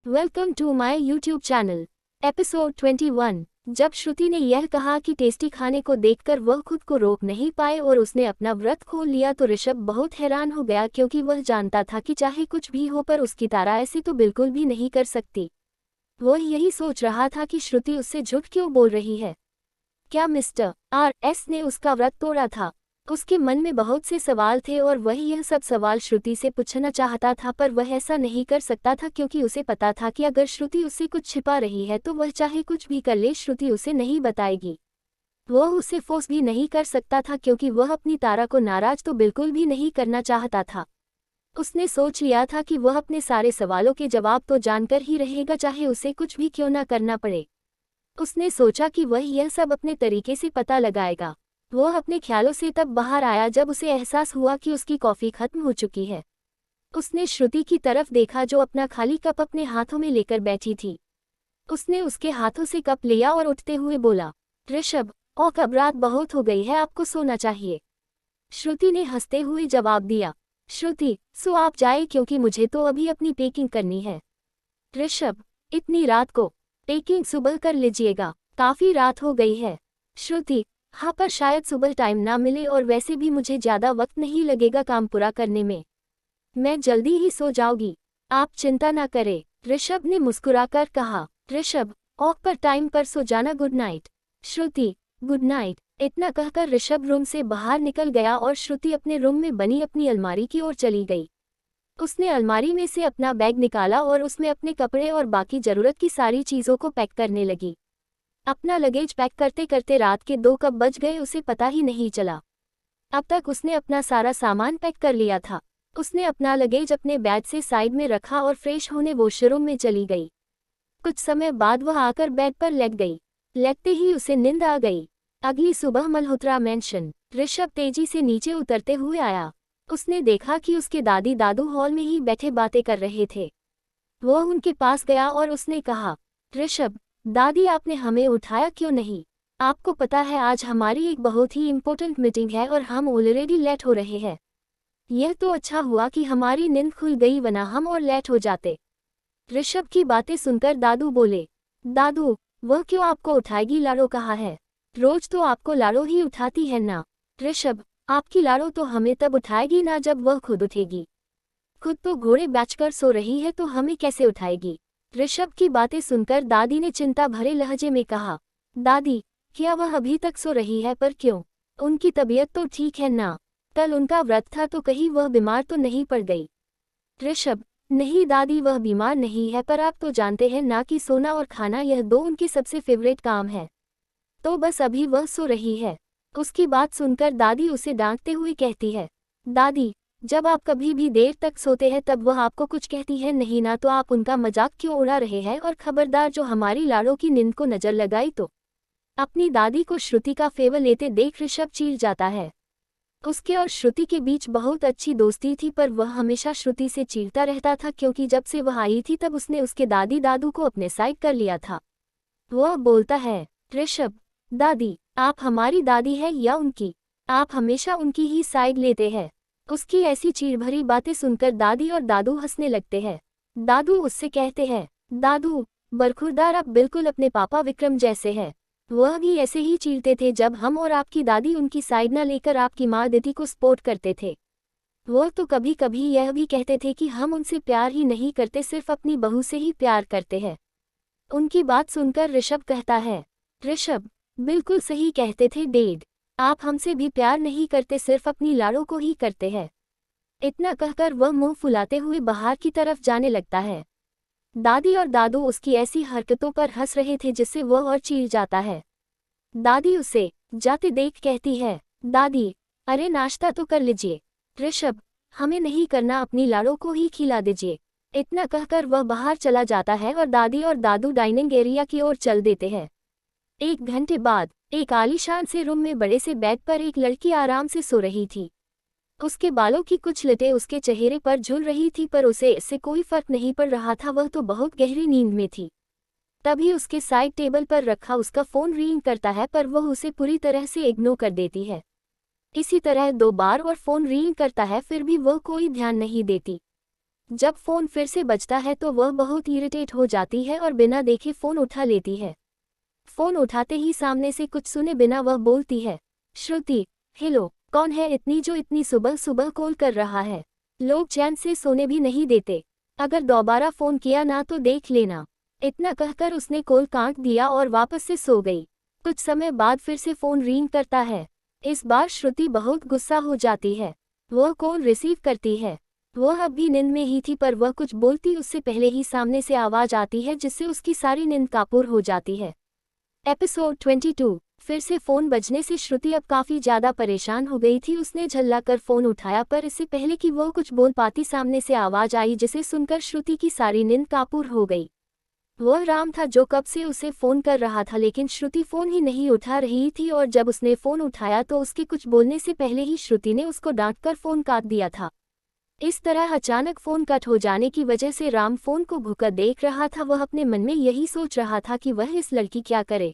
Welcome to my YouTube channel. Episode 21। जब श्रुति ने यह कहा कि टेस्टी खाने को देखकर वह खुद को रोक नहीं पाए और उसने अपना व्रत खोल लिया तो ऋषभ बहुत हैरान हो गया, क्योंकि वह जानता था कि चाहे कुछ भी हो पर उसकी तारा ऐसे तो बिल्कुल भी नहीं कर सकती। वह यही सोच रहा था कि श्रुति उससे झूठ क्यों बोल रही है। क्या मिस्टर RS ने उसका व्रत तोड़ा था? उसके मन में बहुत से सवाल थे और वह यह सब सवाल श्रुति से पूछना चाहता था, पर वह ऐसा नहीं कर सकता था क्योंकि उसे पता था कि अगर श्रुति उससे कुछ छिपा रही है तो वह चाहे कुछ भी कर ले श्रुति उसे नहीं बताएगी। वह उसे फोर्स भी नहीं कर सकता था क्योंकि वह अपनी तारा को नाराज तो बिल्कुल भी नहीं करना चाहता था। उसने सोच लिया था कि वह अपने सारे सवालों के जवाब तो जानकर ही रहेगा, चाहे उसे कुछ भी क्यों ना करना पड़े। उसने सोचा कि वह यह सब अपने तरीके से पता लगाएगा। वह अपने ख्यालों से तब बाहर आया जब उसे एहसास हुआ कि उसकी कॉफ़ी खत्म हो चुकी है। उसने श्रुति की तरफ देखा जो अपना खाली कप अपने हाथों में लेकर बैठी थी। उसने उसके हाथों से कप लिया और उठते हुए बोला, ऋषभ, अब रात बहुत हो गई है, आपको सोना चाहिए। श्रुति ने हंसते हुए जवाब दिया, श्रुति, सो आप जाए क्योंकि मुझे तो अभी अपनी पैकिंग करनी है। ऋषभ, इतनी रात को? पैकिंग सुबह कर लीजिएगा, काफ़ी रात हो गई है। श्रुति, हाँ, पर शायद सुबह टाइम ना मिले और वैसे भी मुझे ज़्यादा वक्त नहीं लगेगा काम पूरा करने में। मैं जल्दी ही सो जाऊंगी, आप चिंता ना करें, ऋषभ ने मुस्कुराकर कहा। ऋषभ, पर टाइम पर सो जाना, गुड नाइट। श्रुति, गुड नाइट। इतना कहकर ऋषभ रूम से बाहर निकल गया और श्रुति अपने रूम में बनी अपनी अलमारी की ओर चली गई। उसने अलमारी में से अपना बैग निकाला और उसमें अपने कपड़े और बाकी ज़रूरत की सारी चीज़ों को पैक करने लगी। अपना लगेज पैक करते करते रात के 2 कब बज गए उसे पता ही नहीं चला। अब तक उसने अपना सारा सामान पैक कर लिया था। उसने अपना लगेज अपने बैग से साइड में रखा और फ्रेश होने वॉशरूम में चली गई। कुछ समय बाद वह आकर बेड पर लेट गई। लेटते ही उसे नींद आ गई। अगली सुबह मल्होत्रा मैंशन। ऋषभ तेजी से नीचे उतरते हुए आया। उसने देखा कि उसके दादी दादू हॉल में ही बैठे बातें कर रहे थे। वह उनके पास गया और उसने कहा, ऋषभ, दादी, आपने हमें उठाया क्यों नहीं? आपको पता है आज हमारी एक बहुत ही इम्पोर्टेंट मीटिंग है और हम ऑलरेडी लेट हो रहे हैं। यह तो अच्छा हुआ कि हमारी नींद खुल गई, वरना हम और लेट हो जाते। ऋषभ की बातें सुनकर दादू बोले, दादू, वह क्यों आपको उठाएगी? लाड़ो कहाँ है? रोज तो आपको लाड़ो ही उठाती है ना। ऋषभ, आपकी लाड़ो तो हमें तब उठाएगी ना जब वह खुद उठेगी। खुद तो घोड़े बेचकर सो रही है तो हमें कैसे उठाएगी? ऋषभ की बातें सुनकर दादी ने चिंता भरे लहजे में कहा, दादी, क्या वह अभी तक सो रही है? पर क्यों? उनकी तबीयत तो ठीक है ना? कल उनका व्रत था तो कहीं वह बीमार तो नहीं पड़ गई? ऋषभ, नहीं दादी, वह बीमार नहीं है, पर आप तो जानते हैं ना कि सोना और खाना यह 2 उनके सबसे फेवरेट काम है। तो बस अभी वह सो रही है। उसकी बात सुनकर दादी उसे डांटते हुए कहती है, दादी, जब आप कभी भी देर तक सोते हैं तब वह आपको कुछ कहती है नहीं ना, तो आप उनका मजाक क्यों उड़ा रहे हैं? और खबरदार, जो हमारी लाड़ों की नींद को नजर लगाई तो। अपनी दादी को श्रुति का फेवर लेते देख ऋषभ चीर जाता है। उसके और श्रुति के बीच बहुत अच्छी दोस्ती थी, पर वह हमेशा श्रुति से चीरता रहता था क्योंकि जब से वह आई थी तब उसने उसके दादी दादू को अपने साइड कर लिया था। वह बोलता है, ऋषभ, दादी, आप हमारी दादी है या उनकी? आप हमेशा उनकी ही साइड लेते हैं। उसकी ऐसी चीड़ भरी बातें सुनकर दादी और दादू हंसने लगते हैं। दादू उससे कहते हैं, दादू, बरखुरदार, आप बिल्कुल अपने पापा विक्रम जैसे हैं। वह भी ऐसे ही चीरते थे जब हम और आपकी दादी उनकी साइड न लेकर आपकी माँ दीदी को सपोर्ट करते थे। वह तो कभी कभी यह भी कहते थे कि हम उनसे प्यार ही नहीं करते, सिर्फ अपनी बहू से ही प्यार करते हैं। उनकी बात सुनकर ऋषभ कहता है, ऋषभ, बिल्कुल सही कहते थे डैड, आप हमसे भी प्यार नहीं करते, सिर्फ अपनी लाड़ों को ही करते हैं। इतना कहकर वह मुंह फुलाते हुए बाहर की तरफ जाने लगता है। दादी और दादू उसकी ऐसी हरकतों पर हंस रहे थे जिससे वह और चीर जाता है। दादी उसे जाते देख कहती है, दादी, अरे नाश्ता तो कर लीजिए। ऋषभ, हमें नहीं करना, अपनी लाड़ों को ही खिला दीजिए। इतना कहकर वह बाहर चला जाता है और दादी और दादू डाइनिंग एरिया की ओर चल देते हैं। 1 घंटे बाद एक आलीशान से रूम में बड़े से बेड पर एक लड़की आराम से सो रही थी। उसके बालों की कुछ लटें उसके चेहरे पर झूल रही थी, पर उसे इससे कोई फर्क नहीं पड़ रहा था, वह तो बहुत गहरी नींद में थी। तभी उसके साइड टेबल पर रखा उसका फ़ोन रिंग करता है, पर वह उसे पूरी तरह से इग्नोर कर देती है। इसी तरह 2 बार और फ़ोन रिंग करता है, फिर भी वह कोई ध्यान नहीं देती। जब फोन फिर से बजता है तो वह बहुत इरिटेट हो जाती है और बिना देखे फोन उठा लेती है। फोन उठाते ही सामने से कुछ सुने बिना वह बोलती है, श्रुति, हेलो, कौन है जो इतनी सुबह सुबह कॉल कर रहा है? लोग चैन से सोने भी नहीं देते। अगर दोबारा फोन किया ना तो देख लेना। इतना कहकर उसने कॉल काट दिया और वापस से सो गई। कुछ समय बाद फिर से फोन रिंग करता है। इस बार श्रुति बहुत गुस्सा हो जाती है। वह कॉल रिसीव करती है। वह अब भी नींद में ही थी पर वह कुछ बोलती उससे पहले ही सामने से आवाज आती है जिससे उसकी सारी नींद कापूर हो जाती है। एपिसोड 22। फिर से फोन बजने से श्रुति अब काफी ज्यादा परेशान हो गई थी। उसने झल्लाकर फोन उठाया पर इससे पहले कि वह कुछ बोल पाती सामने से आवाज आई जिसे सुनकर श्रुति की सारी नींद कापूर हो गई। वह राम था जो कब से उसे फोन कर रहा था लेकिन श्रुति फोन ही नहीं उठा रही थी और जब उसने फोन उठाया तो उसके कुछ बोलने से पहले ही श्रुति ने उसको डांटकर फोन काट दिया था। इस तरह अचानक फोन कट हो जाने की वजह से राम फोन को भूखा देख रहा था। वह अपने मन में यही सोच रहा था कि वह इस लड़की क्या करे।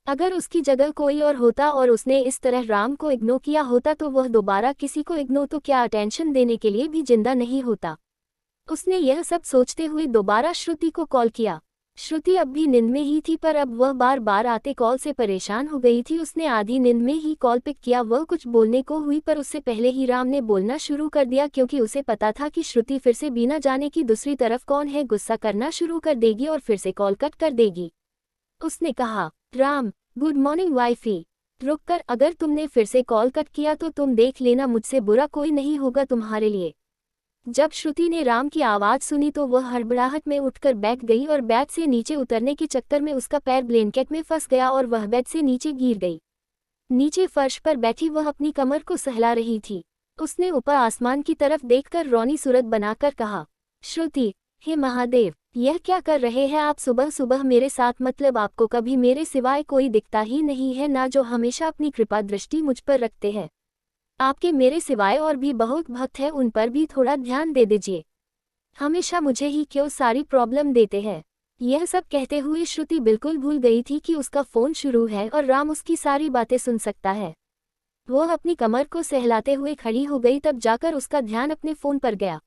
अगर उसकी जगह कोई और होता और उसने इस तरह राम को इग्नोर किया होता तो वह दोबारा किसी को इग्नोर तो क्या अटेंशन देने के लिए भी जिंदा नहीं होता। उसने यह सब सोचते हुए दोबारा श्रुति को कॉल किया। श्रुति अब भी नींद में ही थी पर अब वह बार बार आते कॉल से परेशान हो गई थी। उसने आधी नींद में ही कॉल पिक किया। वह कुछ बोलने को हुई पर उससे पहले ही राम ने बोलना शुरू कर दिया क्योंकि उसे पता था कि श्रुति फिर से बिना जाने की दूसरी तरफ कौन है गुस्सा करना शुरू कर देगी और फिर से कॉल कट कर देगी। उसने कहा, राम, गुड मॉर्निंग वाइफी। रुककर, अगर तुमने फिर से कॉल कट किया तो तुम देख लेना, मुझसे बुरा कोई नहीं होगा तुम्हारे लिए। जब श्रुति ने राम की आवाज सुनी तो वह हड़बड़ाहट में उठकर बैठ गई और बेड से नीचे उतरने के चक्कर में उसका पैर ब्लैंकेट में फंस गया और वह बेड से नीचे गिर गई। नीचे फर्श पर बैठी वह अपनी कमर को सहला रही थी। उसने ऊपर आसमान की तरफ देखकर रोनी सूरत बनाकर कहा, श्रुति, हे महादेव, यह क्या कर रहे हैं आप सुबह सुबह मेरे साथ? मतलब आपको कभी मेरे सिवाय कोई दिखता ही नहीं है ना, जो हमेशा अपनी कृपा दृष्टि मुझ पर रखते हैं। आपके मेरे सिवाय और भी बहुत भक्त हैं, उन पर भी थोड़ा ध्यान दे दीजिए। हमेशा मुझे ही क्यों सारी प्रॉब्लम देते हैं। यह सब कहते हुए श्रुति बिल्कुल भूल गई थी कि उसका फोन शुरू है और राम उसकी सारी बातें सुन सकता है। वह अपनी कमर को सहलाते हुए खड़ी हो गई, तब जाकर उसका ध्यान अपने फोन पर गया।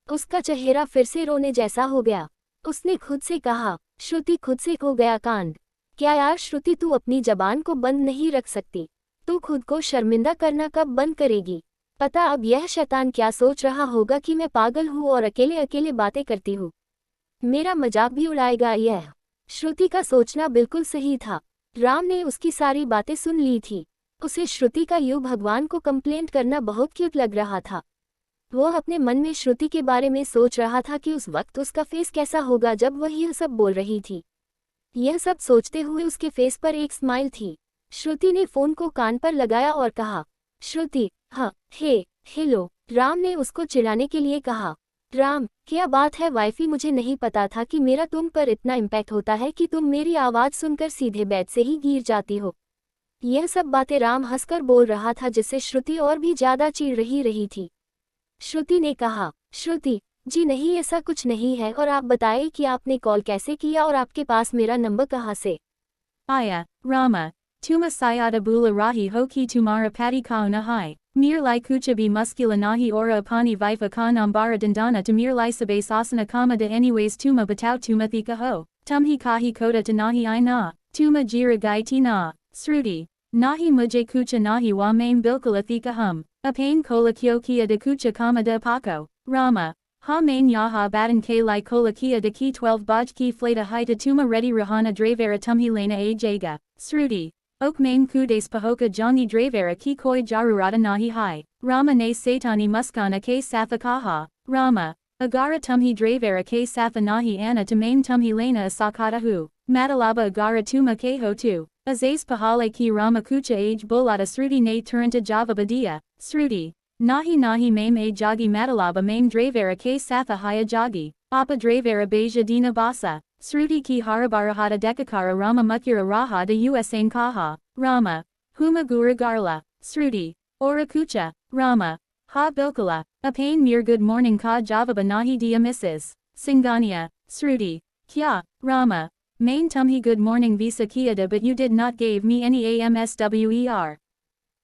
उसका चेहरा फिर से रोने जैसा हो गया। उसने खुद से कहा, श्रुति, खुद से हो गया कांड। क्या यार श्रुति, तू अपनी जबान को बंद नहीं रख सकती? तू खुद को शर्मिंदा करना कब बंद करेगी? पता अब यह शैतान क्या सोच रहा होगा कि मैं पागल हूँ और अकेले अकेले बातें करती हूँ। मेरा मजाक भी उड़ाएगा यह। श्रुति का सोचना बिल्कुल सही था। राम ने उसकी सारी बातें सुन ली थी। उसे श्रुति का यूं भगवान को कंप्लेंट करना बहुत क्यूट लग रहा था। वह अपने मन में श्रुति के बारे में सोच रहा था कि उस वक्त उसका फेस कैसा होगा जब वह यह सब बोल रही थी। यह सब सोचते हुए उसके फेस पर एक स्माइल थी। श्रुति ने फोन को कान पर लगाया और कहा, श्रुति, हाँ, हेलो। राम ने उसको चिढ़ाने के लिए कहा, राम, क्या बात है वाइफी? मुझे नहीं पता था कि मेरा तुम पर इतना इम्पैक्ट होता है कि तुम मेरी आवाज़ सुनकर सीधे बेड से ही गिर जाती हो। यह सब बातें राम हंसकर बोल रहा था जिससे श्रुति और भी ज्यादा चिढ़ रही थी। श्रुति ने कहा, श्रुति जी नहीं, ऐसा कुछ नहीं है, और आप बताएं कि आपने कॉल कैसे किया और आपके पास मेरा नंबर कहाँ से? Aya, Rama, Tuma Sayada Bula Rahi Hoki Tumara Pati Nahai, Mir Lai Kuchabi Muskula Nahi Ora Apani Vifa Ka Nambara Dandana Tamir Lai Sabe Sasana Kama de Anyways Tuma Batau Tuma Thika Ho, Tumhi Kahi Kota Tanahi I Na, Tuma Jira Gai Ti Na, Sruti, Nahi Muje Kucha Nahi Wa Main Bilkala Thika Hum, Apain Kola Kyokia de Kucha Kama de Paco, Rama. Ha main yaha badan k lai kola kia de ki 12 baj ki flata hita tuma ready rahana dravera tumhi lena a jaga, sruti. Ok main kudes pahoka jangi dravera ki koi jarurata nahi hai, Rama ne satani muskana ke satha kaha, Rama. Agara tumhi dravera ke satha nahi ana to main tumhi lena asakata hu, matalaba agara tuma keho tu, azes pahale ki Rama kucha age bulata sruti ne turanta java badia, sruti. Nahi maim a jagi matalaba maim dravera ke satha haya jagi, apa dravera beja dina basa, sruti ki harabarahata dekakara Rama mutkira raha de usain kaha, Rama, huma gura garla, sruti, ora kucha, Rama, ha bilkala, apain mir good morning ka javaba nahi dia Mrs. Singania, sruti, kya, Rama, main tumhi good morning visa kiada but you did not gave me any amswer.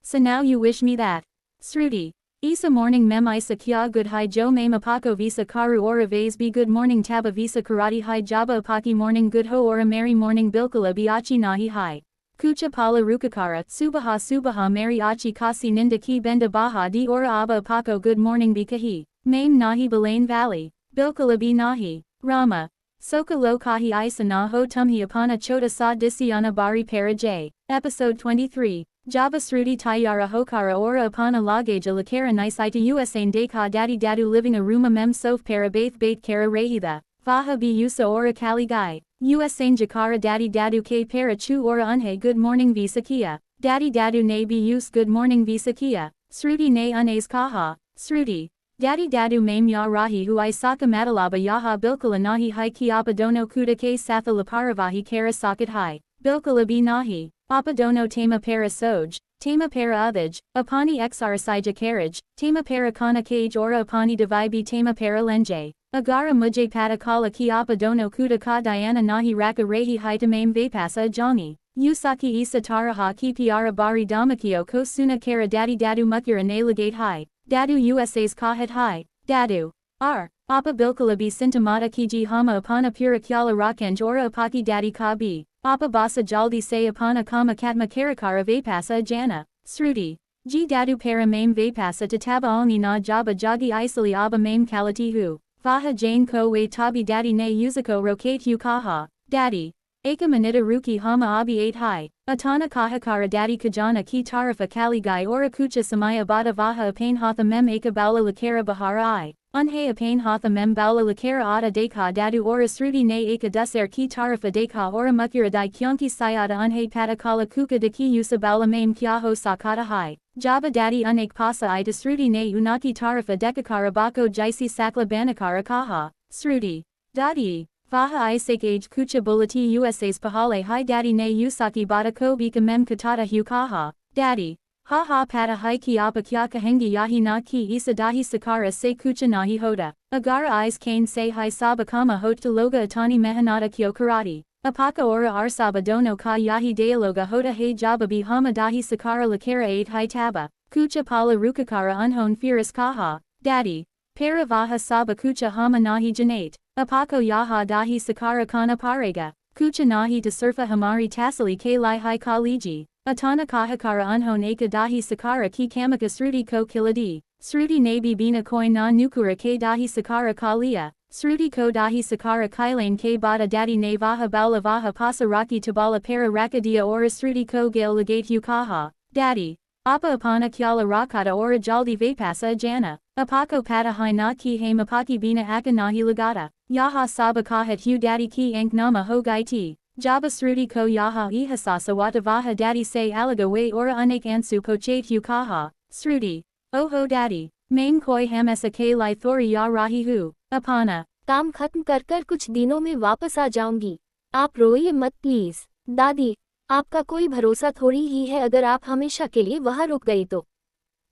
So now you wish me that. Sruti. Isa morning mem isa kya good hi jo mem apako visa karu ora vase be good morning taba visa karate hi jaba apaki morning good ho ora merry morning bilkala biachi nahi hi. Kucha pala rukakara subaha mary achi kasi ninda ki benda baha di ora aba apako good morning bikahi. Mame nahi balain valley. Bilkala bi nahi. Rama. Soka lo kahi isa na ho tumhi apana chota sa disiana bari para j. Episode 23. Java Sruti Tayara Hokara Ora Apana Lagaja Lakara Nisaita Usain Deka Daddy Dadu Living a Ruma Mem Sof Para Baith Bait Kara Rahida. Vaha Bi Usa Ora Kali Gai. Usain Jakara Daddy Dadu K Para Chu Ora Unhe Good Morning Visakia. Daddy Dadu Ne Bi Use Good Morning Visakia. Sruti Ne Unays Kaha. Sruti. Daddy Dadu Mame Ya Rahi Hu Isaka Matalaba Yaha Bilkala Nahi Hai Ki Apadono Kuda K Satha Laparavahi Kara Sakat Hai. Bilkala Bi Nahi. Apadono Tema Para Soj, Tema Para Uthaj, Apani Xarsija Carriage, Tema Para Kana Cage Ora Apani Devibi Tema Para Lenje, Agara Mujay Patakala Ki Apadono Kuda Ka Diana Nahi Raka Rehi Hitamame Vapasa Jangi, Usaki Isa Taraha Ki Piara Bari Damakio Ko Suna Kara Daddy Dadu Mukura Nalagate Hai, Dadu USA's Kahat Hai, Dadu, R. Apa Bilkala Bi Sintamata Kiji Hama Apana Pura Kyala Rakanj Ora Apaki Daddy Ka Bi. Apa basa jaldi se apana kama katma karakara vapasa jana, sruti. G dadu para mame vapasa tataba alni na jaba jagi isali aba mame kalatihu. Vaha jane ko we tabi daddy ne uzako rokate yu kaha, daddy. Aka manita ruki hama abi 8 high. Atana kahakara daddy kajana ki tarafa kali gai ora kucha samaya bada vaha apane hatha mem aka baula lakara bahara I. Unha apane hatha mem baula lakara ada deka dadu ora sruti ne aka duser ki tarafa deka ora mukura di kyonki sayada unha patakala kuka de ki usa baula mame kyaho sakata hai. Java daddy unak pasa I sruti ne unaki tarafa dekakara bako jaisi sakla banakara kaha. Sruti. Daddy. Vaha isake age kucha bulati USA's pahale hi daddy ne usaki bata ko bika mem katata hu kaha. Daddy. Haha pata hai ki apa kya kahengi yahi na ki isa dahi sakara se kucha nahi hoda. Agara eyes kane se hi saba kama hot to loga atani mehanata kyo karati. Apaka ora arsaba dono ka yahi dialoga hoda he jaba bi hama dahi sakara lakara 8 hi taba. Kucha pala rukakara unhon firas kaha. Daddy. Para vaha saba kucha hama nahi janate. Apako yaha dahi sakara kana parega. Kucha nahi to surfa hamari tasali ke lai hai kaliji. Atana kahakara unhon eka dahi sakara ki kamaka sruti ko kiladi. Sruti nabi bina koi na nukura ke dahi sakara kalia. Sruti ko dahi sakara kailane ke bada daddy ne vaha baula vaha pasa raki tabala para rakadia ora sruti ko gail lagate yukaha. Daddy. Apa apana kyala rakata ora jaldi vapasa jana. Apako pata hai na ki hame apaki bina aka nahi lagata. Yaha saba kahat hu daddy ki ank nama ho gai ti. Jaba sruti ko yaha ihasasa wata vaha daddy say alaga way ora unak ansu pochate hu kaha. Sruti. Oho daddy. Main koi hamasa ke lai thori ya rahi hu. Apana. काम खत्म कर कुछ दिनों में वापस आ जाऊंगी। आप रोइए मत प्लीज। दादी, आपका कोई भरोसा थोड़ी ही है, अगर आप हमेशा के लिए वहां रुक गई तो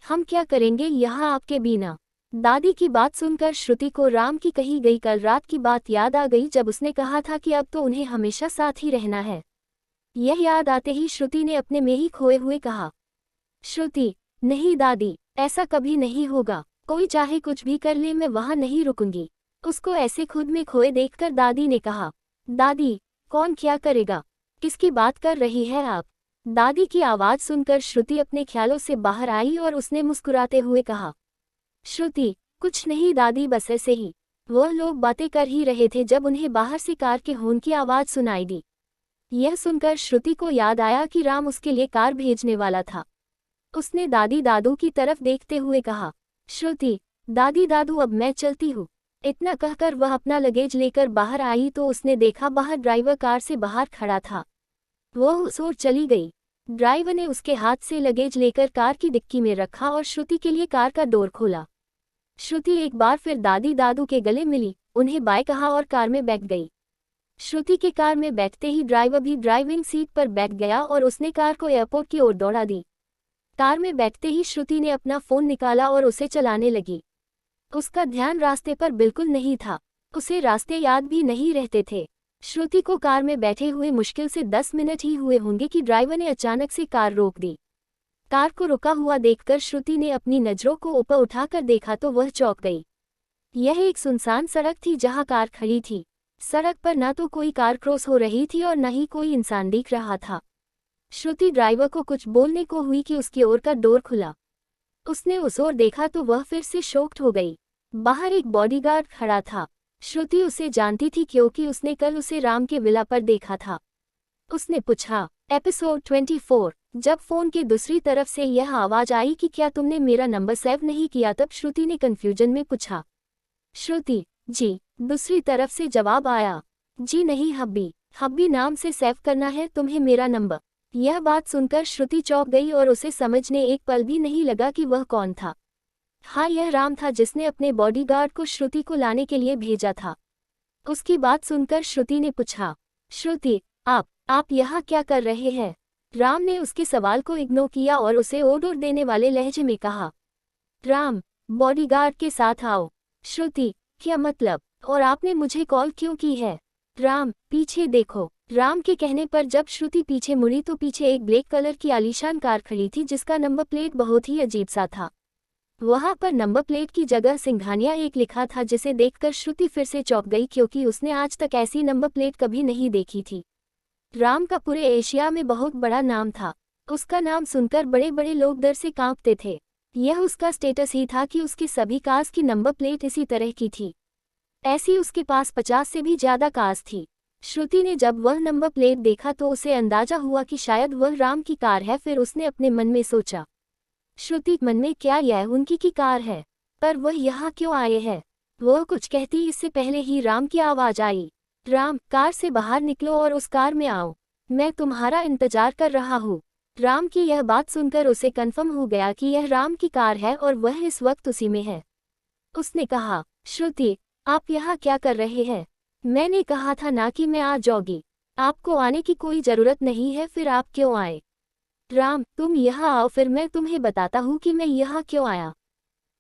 हम क्या करेंगे यहाँ आपके बिना। दादी की बात सुनकर श्रुति को राम की कही गई कल रात की बात याद आ गई, जब उसने कहा था कि अब तो उन्हें हमेशा साथ ही रहना है। यह याद आते ही श्रुति ने अपने में ही खोए हुए कहा, श्रुति, नहीं दादी, ऐसा कभी नहीं होगा। कोई चाहे कुछ भी कर ले, मैं वहां नहीं रुकूंगी। उसको ऐसे खुद में खोए देखकर दादी ने कहा, दादी, कौन क्या करेगा? किसकी बात कर रही है आप? दादी की आवाज सुनकर श्रुति अपने ख्यालों से बाहर आई और उसने मुस्कुराते हुए कहा, श्रुति, कुछ नहीं दादी, बस ऐसे ही। वह लोग बातें कर ही रहे थे जब उन्हें बाहर से कार के हॉर्न की आवाज सुनाई दी। यह सुनकर श्रुति को याद आया कि राम उसके लिए कार भेजने वाला था। उसने दादी दादू की तरफ देखते हुए कहा, श्रुति, दादी दादू, अब मैं चलती हूँ। इतना कहकर वह अपना लगेज लेकर बाहर आई तो उसने देखा बाहर ड्राइवर कार से बाहर खड़ा था। वह उस ओर चली गई। ड्राइवर ने उसके हाथ से लगेज लेकर कार की डिक्की में रखा और श्रुति के लिए कार का डोर खोला। श्रुति एक बार फिर दादी दादू के गले मिली, उन्हें बाय कहा और कार में बैठ गई। श्रुति के कार में बैठते ही ड्राइवर भी ड्राइविंग सीट पर बैठ गया और उसने कार को एयरपोर्ट की ओर दौड़ा दी। कार में बैठते ही श्रुति ने अपना फोन निकाला और उसे चलाने लगी। उसका ध्यान रास्ते पर बिल्कुल नहीं था, उसे रास्ते याद भी नहीं रहते थे। श्रुति को कार में बैठे हुए मुश्किल से 10 मिनट ही हुए होंगे कि ड्राइवर ने अचानक से कार रोक दी। कार को रुका हुआ देखकर श्रुति ने अपनी नजरों को ऊपर उठाकर देखा तो वह चौंक गई। यह एक सुनसान सड़क थी जहां कार खड़ी थी। सड़क पर न तो कोई कार क्रॉस हो रही थी और न ही कोई इंसान दिख रहा था। श्रुति ड्राइवर को कुछ बोलने को हुई कि उसकी ओर का डोर खुला। उसने उस ओर देखा तो वह फिर से शॉक्ड हो गई। बाहर एक बॉडीगार्ड खड़ा था। श्रुति उसे जानती थी क्योंकि उसने कल उसे राम के विला पर देखा था। उसने पूछा, एपिसोड 24। जब फोन के दूसरी तरफ से यह आवाज आई कि क्या तुमने मेरा नंबर सेव नहीं किया, तब श्रुति ने कंफ्यूजन में पूछा। श्रुति, जी। दूसरी तरफ से जवाब आया, जी नहीं हब्बी, हब्बी नाम से सेव करना है तुम्हें मेरा नंबर। यह बात सुनकर श्रुति चौंक गई और उसे समझने एक पल भी नहीं लगा कि वह कौन था। हाँ, यह राम था जिसने अपने बॉडीगार्ड को श्रुति को लाने के लिए भेजा था। उसकी बात सुनकर श्रुति ने पूछा, श्रुति, आप यहाँ क्या कर रहे हैं? राम ने उसके सवाल को इग्नोर किया और उसे ऑर्डर देने वाले लहजे में कहा, राम, बॉडीगार्ड के साथ आओ। श्रुति, क्या मतलब, और आपने मुझे कॉल क्यों की है? राम, पीछे देखो। राम के कहने पर जब श्रुति पीछे मुड़ी तो पीछे एक ब्लैक कलर की आलीशान कार खड़ी थी जिसका नंबर प्लेट बहुत ही अजीब सा था। वहां पर नंबर प्लेट की जगह सिंघानिया एक लिखा था, जिसे देखकर श्रुति फिर से चौंक गई क्योंकि उसने आज तक ऐसी नंबर प्लेट कभी नहीं देखी थी। राम का पूरे एशिया में बहुत बड़ा नाम था। उसका नाम सुनकर बड़े बड़े लोग डर से कांपते थे। यह उसका स्टेटस ही था कि उसकी सभी कार्स की नंबर प्लेट इसी तरह की थी। ऐसी उसके पास 50 से भी ज्यादा कार्स थी। श्रुति ने जब वह नंबर प्लेट देखा तो उसे अंदाजा हुआ कि शायद वह राम की कार है। फिर उसने अपने मन में सोचा, श्रुति मन में, क्या यह उनकी की कार है? पर वह यहाँ क्यों आए हैं? वह कुछ कहती इससे पहले ही राम की आवाज आई, राम, कार से बाहर निकलो और उस कार में आओ, मैं तुम्हारा इंतजार कर रहा हूँ। राम की यह बात सुनकर उसे कन्फर्म हो गया कि यह राम की कार है और वह इस वक्त उसी में है। उसने कहा, श्रुति, आप यहाँ क्या कर रहे हैं? मैंने कहा था ना कि मैं आ जाऊंगी। आपको आने की कोई जरूरत नहीं है, फिर आप क्यों आए? राम, तुम यहाँ आओ, फिर मैं तुम्हें बताता हूँ कि मैं यहाँ क्यों आया।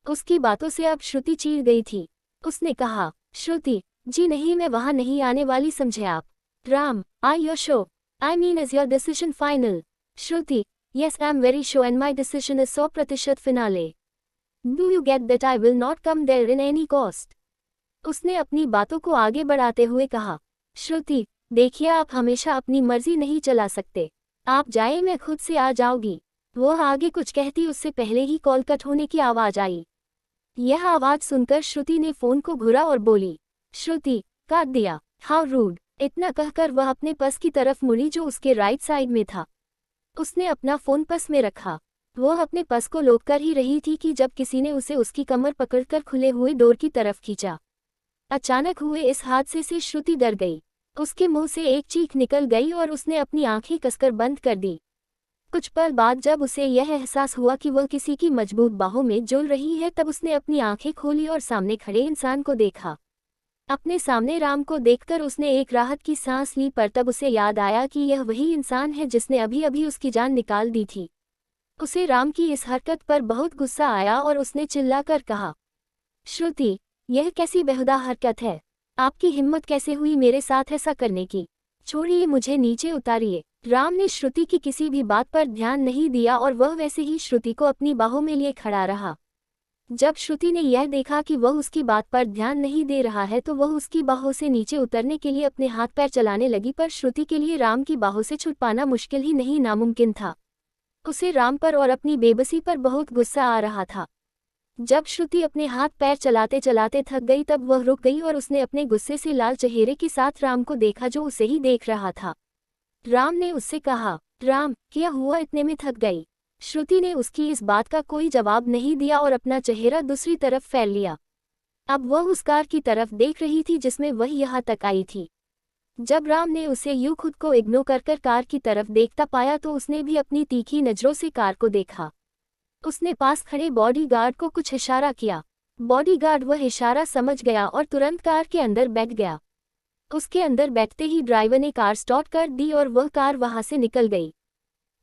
उसकी बातों से अब श्रुति चीर गई थी। उसने कहा, श्रुति, जी नहीं, मैं वहाँ नहीं आने वाली, समझे आप? Ram, are you sure? I mean, is your decision final? Shruti, yes, I am very sure and my decision is 100% finale. Do you get that I will not come there in any cost? उसने अपनी बातों को आगे बढ़ाते हुए कहा, श्रुति, देखिए, आप हमेशा अपनी मर्जी नहीं चला सकते। आप जाए, मैं खुद से आ जाऊंगी। वह आगे कुछ कहती उससे पहले ही कॉल कट होने की आवाज आई। यह आवाज सुनकर श्रुति ने फोन को घुरा और बोली, श्रुति, काट दिया, हाउ रूड। इतना कहकर वह अपने पर्स की तरफ मुड़ी जो उसके राइट साइड में था। उसने अपना फोन पर्स में रखा। वह अपने पर्स को लॉक कर ही रही थी कि जब किसी ने उसे उसकी कमर पकड़कर खुले हुए डोर की तरफ खींचा। अचानक हुए इस हादसे से श्रुति डर गई। उसके मुंह से एक चीख निकल गई और उसने अपनी आंखें कसकर बंद कर दी। कुछ पल बाद जब उसे यह एहसास हुआ कि वह किसी की मजबूत बाहों में झूल रही है, तब उसने अपनी आंखें खोली और सामने खड़े इंसान को देखा। अपने सामने राम को देखकर उसने एक राहत की सांस ली, पर तब उसे याद आया कि यह वही इंसान है जिसने अभी अभी उसकी जान निकाल दी थी। उसे राम की इस हरकत पर बहुत गुस्सा आया और उसने चिल्लाकर कहा, श्रुति, यह कैसी बेहुदा हरकत है? आपकी हिम्मत कैसे हुई मेरे साथ ऐसा करने की? छोड़िए, मुझे नीचे उतारिए। राम ने श्रुति की किसी भी बात पर ध्यान नहीं दिया और वह वैसे ही श्रुति को अपनी बाहों में लिए खड़ा रहा। जब श्रुति ने यह देखा कि वह उसकी बात पर ध्यान नहीं दे रहा है तो वह उसकी बाहों से नीचे उतरने के लिए अपने हाथ पैर चलाने लगी, पर श्रुति के लिए राम की बाहों से छूट पाना मुश्किल ही नहीं नामुमकिन था। उसे राम पर और अपनी बेबसी पर बहुत गुस्सा आ रहा था। जब श्रुति अपने हाथ पैर चलाते चलाते थक गई तब वह रुक गई और उसने अपने गुस्से से लाल चेहरे के साथ राम को देखा जो उसे ही देख रहा था। राम ने उससे कहा, राम, क्या हुआ, इतने में थक गई? श्रुति ने उसकी इस बात का कोई जवाब नहीं दिया और अपना चेहरा दूसरी तरफ फैल लिया। अब वह उस कार की तरफ देख रही थी जिसमें वह यहाँ तक आई थी। जब राम ने उसे यूं खुद को इग्नोर कर कार की तरफ देखता पाया तो उसने भी अपनी तीखी नजरों से कार को देखा। उसने पास खड़े बॉडीगार्ड को कुछ इशारा किया। बॉडीगार्ड वह इशारा समझ गया और तुरंत कार के अंदर बैठ गया। उसके अंदर बैठते ही ड्राइवर ने कार स्टार्ट कर दी और वह कार वहां से निकल गई।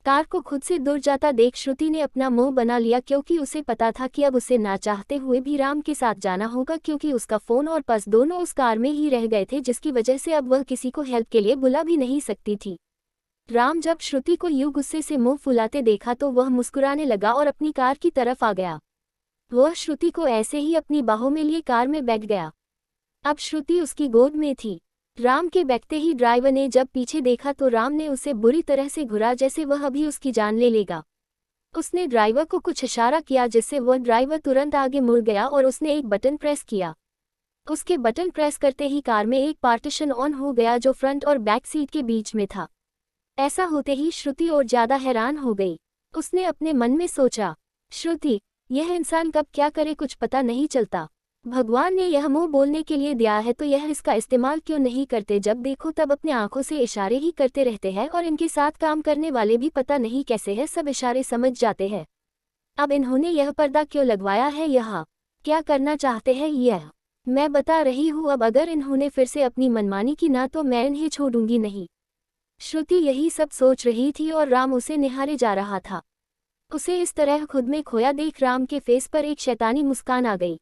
कार को खुद से दूर जाता देख श्रुति ने अपना मुंह बना लिया क्योंकि उसे पता था कि अब उसे ना चाहते हुए भी राम के साथ जाना होगा, क्योंकि उसका फोन और पर्स दोनों उस कार में ही रह गए थे, जिसकी वजह से अब वह किसी को हेल्प के लिए बुला भी नहीं सकती थी। राम जब श्रुति को यूं गुस्से से मुंह फुलाते देखा तो वह मुस्कुराने लगा और अपनी कार की तरफ आ गया। वह श्रुति को ऐसे ही अपनी बाहों में लिए कार में बैठ गया। अब श्रुति उसकी गोद में थी। राम के बैठते ही ड्राइवर ने जब पीछे देखा तो राम ने उसे बुरी तरह से घुरा जैसे वह अभी उसकी जान ले लेगा। उसने ड्राइवर को कुछ इशारा किया जिससे वह ड्राइवर तुरंत आगे मुड़ गया और उसने एक बटन प्रेस किया। उसके बटन प्रेस करते ही कार में एक पार्टीशन ऑन हो गया जो फ्रंट और बैक सीट के बीच में था। ऐसा होते ही श्रुति और ज्यादा हैरान हो गई। उसने अपने मन में सोचा, श्रुति, यह इंसान कब क्या करे कुछ पता नहीं चलता। भगवान ने यह मुंह बोलने के लिए दिया है तो यह इसका इस्तेमाल क्यों नहीं करते। जब देखो तब अपने आंखों से इशारे ही करते रहते हैं और इनके साथ काम करने वाले भी पता नहीं कैसे है सब इशारे समझ जाते हैं। अब इन्होंने यह पर्दा क्यों लगवाया है, यहाँ क्या करना चाहते हैं यह मैं बता रही हूँ। अब अगर इन्होंने फिर से अपनी मनमानी की ना तो मैं इन्हें छोड़ूंगी नहीं। श्रुति यही सब सोच रही थी और राम उसे निहारे जा रहा था। उसे इस तरह खुद में खोया देख राम के फेस पर एक शैतानी मुस्कान आ गई।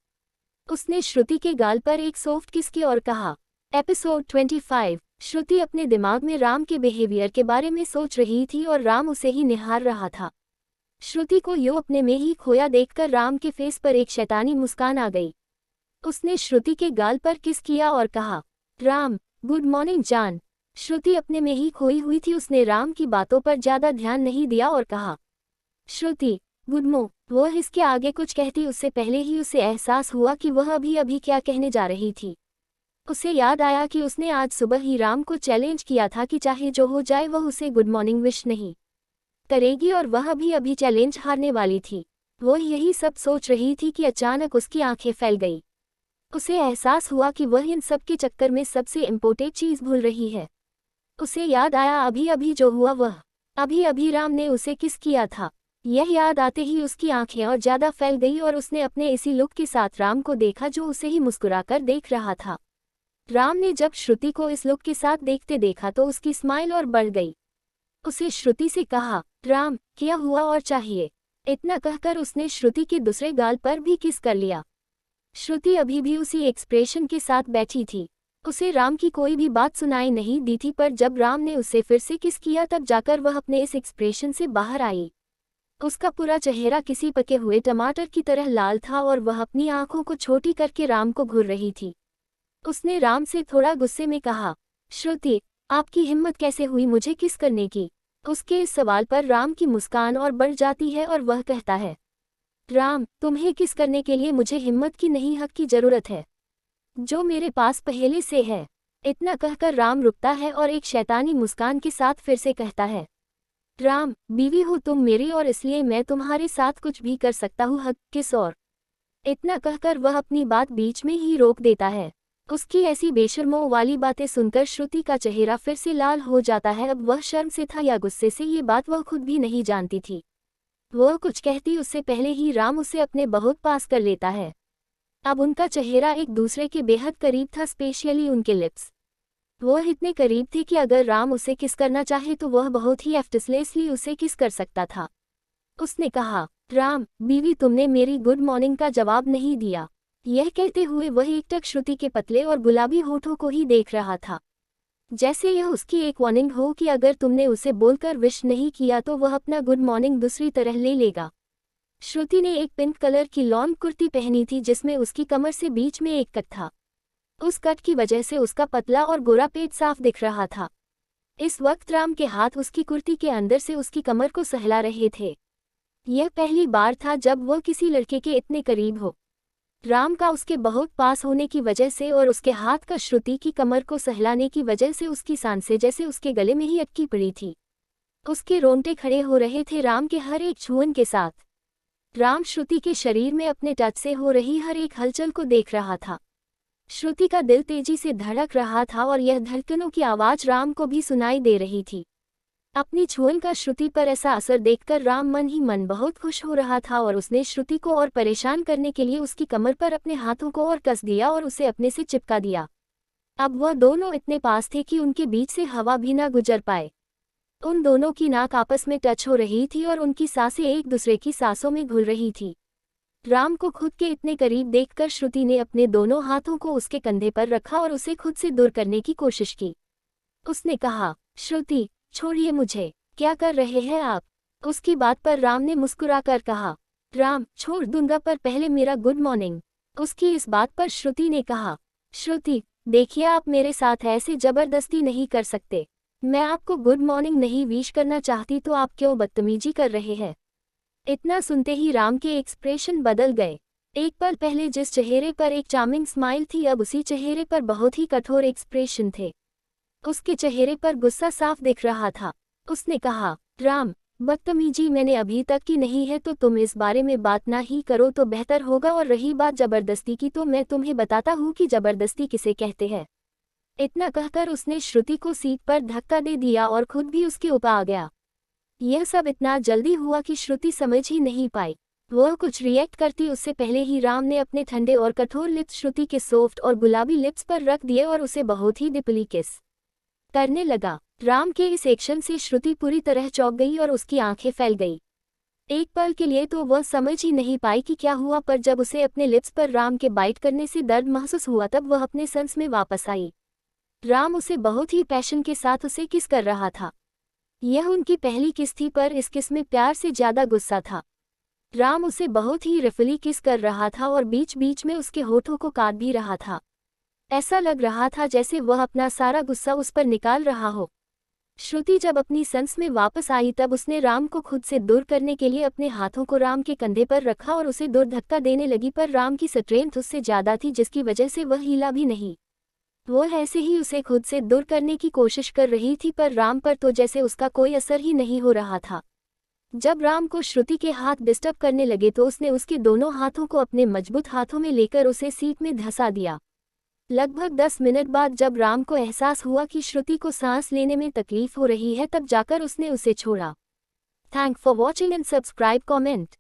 उसने श्रुति के गाल पर एक सॉफ्ट किस की और कहा। एपिसोड 25। श्रुति अपने दिमाग में राम के बिहेवियर के बारे में सोच रही थी और राम उसे ही निहार रहा था। श्रुति को यूं अपने में ही खोया देखकर राम के फेस पर एक शैतानी मुस्कान आ गई। उसने श्रुति के गाल पर किस किया और कहा, राम, गुड मॉर्निंग जान। श्रुति अपने में ही खोई हुई थी। उसने राम की बातों पर ज्यादा ध्यान नहीं दिया और कहा, श्रुति, गुड मॉर्निंग। वह इसके आगे कुछ कहती उससे पहले ही उसे एहसास हुआ कि वह अभी अभी क्या कहने जा रही थी। उसे याद आया कि उसने आज सुबह ही राम को चैलेंज किया था कि चाहे जो हो जाए वह उसे गुड मॉर्निंग विश नहीं करेगी और वह अभी अभी चैलेंज हारने वाली थी। वह यही सब सोच रही थी कि अचानक उसकी आंखें फैल गई। उसे एहसास हुआ कि वह इन सब के चक्कर में सबसे इम्पोर्टेंट चीज भूल रही है। उसे याद आया अभी अभी जो हुआ वह अभी अभी राम ने उसे किस किया था। यह याद आते ही उसकी आंखें और ज्यादा फैल गई और उसने अपने इसी लुक के साथ राम को देखा जो उसे ही मुस्कुराकर देख रहा था। राम ने जब श्रुति को इस लुक के साथ देखते देखा तो उसकी स्माइल और बढ़ गई। उसे श्रुति से कहा, राम, क्या हुआ और चाहिए। इतना कहकर उसने श्रुति के दूसरे गाल पर भी किस कर लिया। श्रुति अभी भी उसी एक्सप्रेशन के साथ बैठी थी। उसे राम की कोई भी बात सुनाई नहीं दी थी पर जब राम ने उसे फिर से किस किया तब जाकर वह अपने इस एक्सप्रेशन से बाहर आई। उसका पूरा चेहरा किसी पके हुए टमाटर की तरह लाल था और वह अपनी आंखों को छोटी करके राम को घूर रही थी। उसने राम से थोड़ा गुस्से में कहा, श्रुति, आपकी हिम्मत कैसे हुई मुझे किस करने की। उसके इस सवाल पर राम की मुस्कान और बढ़ जाती है और वह कहता है, राम, तुम्हें किस करने के लिए मुझे हिम्मत की नहीं हक की जरूरत है जो मेरे पास पहले से है। इतना कहकर राम रुकता है और एक शैतानी मुस्कान के साथ फिर से कहता है, राम, बीवी हो तुम मेरी और इसलिए मैं तुम्हारे साथ कुछ भी कर सकता हूँ हक किस। और इतना कहकर वह अपनी बात बीच में ही रोक देता है। उसकी ऐसी बेशर्मों वाली बातें सुनकर श्रुति का चेहरा फिर से लाल हो जाता है। अब वह शर्म से था या गुस्से से ये बात वह खुद भी नहीं जानती थी। वह कुछ कहती उससे पहले ही राम उसे अपने बहुत पास कर लेता है। अब उनका चेहरा एक दूसरे के बेहद करीब था, स्पेशली उनके लिप्स। वह इतने करीब थे कि अगर राम उसे किस करना चाहे तो वह बहुत ही एफर्टलेसली उसे किस कर सकता था। उसने कहा, राम, बीवी तुमने मेरी गुड मॉर्निंग का जवाब नहीं दिया। यह कहते हुए वह एकटक श्रुति के पतले और गुलाबी होठों को ही देख रहा था, जैसे यह उसकी एक वार्निंग हो कि अगर तुमने उसे बोलकर विश नहीं किया तो वह अपना गुड मॉर्निंग दूसरी तरह ले लेगा। श्रुति ने एक पिंक कलर की लॉन्ग कुर्ती पहनी थी जिसमें उसकी कमर से बीच में एक कट था। उस कट की वजह से उसका पतला और गोरा पेट साफ दिख रहा था। इस वक्त राम के हाथ उसकी कुर्ती के अंदर से उसकी कमर को सहला रहे थे। यह पहली बार था जब वह किसी लड़के के इतने करीब हो। राम का उसके बहुत पास होने की वजह से और उसके हाथ का श्रुति की कमर को सहलाने की वजह से उसकी सांसें जैसे उसके गले में ही अटकी पड़ी थी। उसके रोंगटे खड़े हो रहे थे राम के हर एक छुअन के साथ। राम श्रुति के शरीर में अपने टच से हो रही हर एक हलचल को देख रहा था। श्रुति का दिल तेजी से धड़क रहा था और यह धड़कनों की आवाज राम को भी सुनाई दे रही थी। अपनी छुअन का श्रुति पर ऐसा असर देखकर राम मन ही मन बहुत खुश हो रहा था और उसने श्रुति को और परेशान करने के लिए उसकी कमर पर अपने हाथों को और कस दिया और उसे अपने से चिपका दिया। अब वह दोनों इतने पास थे कि उनके बीच से हवा भी ना गुजर पाए। उन दोनों की नाक आपस में टच हो रही थी और उनकी सांसें एक दूसरे की सांसों में घुल रही थी। राम को खुद के इतने करीब देखकर श्रुति ने अपने दोनों हाथों को उसके कंधे पर रखा और उसे खुद से दूर करने की कोशिश की। उसने कहा, श्रुति, छोड़िए मुझे, क्या कर रहे हैं आप? उसकी बात पर राम ने मुस्कुराकर कहा। राम, छोड़ दूंगा पर पहले मेरा गुड मॉर्निंग। उसकी इस बात पर श्रुति ने कहा। श्रुति, देखिए आप मेरे साथ ऐसे जबरदस्ती नहीं कर सकते। मैं आपको गुड मॉर्निंग नहीं विश करना चाहती तो आप क्यों बदतमीजी कर रहे हैं? इतना सुनते ही राम के एक्सप्रेशन बदल गए। एक पल पहले जिस चेहरे पर एक चार्मिंग स्माइल थी, अब उसी चेहरे पर बहुत ही कठोर एक्सप्रेशन थे। उसके चेहरे पर गुस्सा साफ दिख रहा था। उसने कहा, राम, बदतमीजी मैंने अभी तक की नहीं है तो तुम इस बारे में बात ना ही करो तो बेहतर होगा, और रही बात जबरदस्ती की तो मैं तुम्हें बताता हूँ कि जबरदस्ती किसे कहते हैं। इतना कहकर उसने श्रुति को सीट पर धक्का दे दिया और खुद भी उसके ऊपर आ गया। यह सब इतना जल्दी हुआ कि श्रुति समझ ही नहीं पाई। वह कुछ रिएक्ट करती उससे पहले ही राम ने अपने ठंडे और कठोर लिप्स श्रुति के सॉफ्ट और गुलाबी लिप्स पर रख दिए और उसे बहुत ही डीपली किस करने लगा। राम के इस एक्शन से श्रुति पूरी तरह चौंक गई और उसकी आंखें फैल गई। एक पल के लिए तो वह समझ ही नहीं पाई कि क्या हुआ, पर जब उसे अपने लिप्स पर राम के बाइट करने से दर्द महसूस हुआ तब वह अपने सेंस में वापस आई। राम उसे बहुत ही पैशन के साथ उसे किस कर रहा था। यह उनकी पहली किस थी, पर इस किस में प्यार से ज्यादा गुस्सा था। राम उसे बहुत ही रफली किस कर रहा था और बीच बीच में उसके होठों को काट भी रहा था। ऐसा लग रहा था जैसे वह अपना सारा गुस्सा उस पर निकाल रहा हो। श्रुति जब अपनी सेंस में वापस आई तब उसने राम को खुद से दूर करने के लिए अपने हाथों को राम के कंधे पर रखा और उसे दूर धक्का देने लगी, पर राम की स्ट्रेंथ उससे ज्यादा थी जिसकी वजह से वह हिला भी नहीं। वह ऐसे ही उसे खुद से दूर करने की कोशिश कर रही थी, पर राम पर तो जैसे उसका कोई असर ही नहीं हो रहा था। जब राम को श्रुति के हाथ डिस्टर्ब करने लगे तो उसने उसके दोनों हाथों को अपने मजबूत हाथों में लेकर उसे सीट में धंसा दिया। लगभग 10 मिनट बाद जब राम को एहसास हुआ कि श्रुति को सांस लेने में तकलीफ हो रही है तब जाकर उसने उसे छोड़ा। Thank for watching and subscribe comment.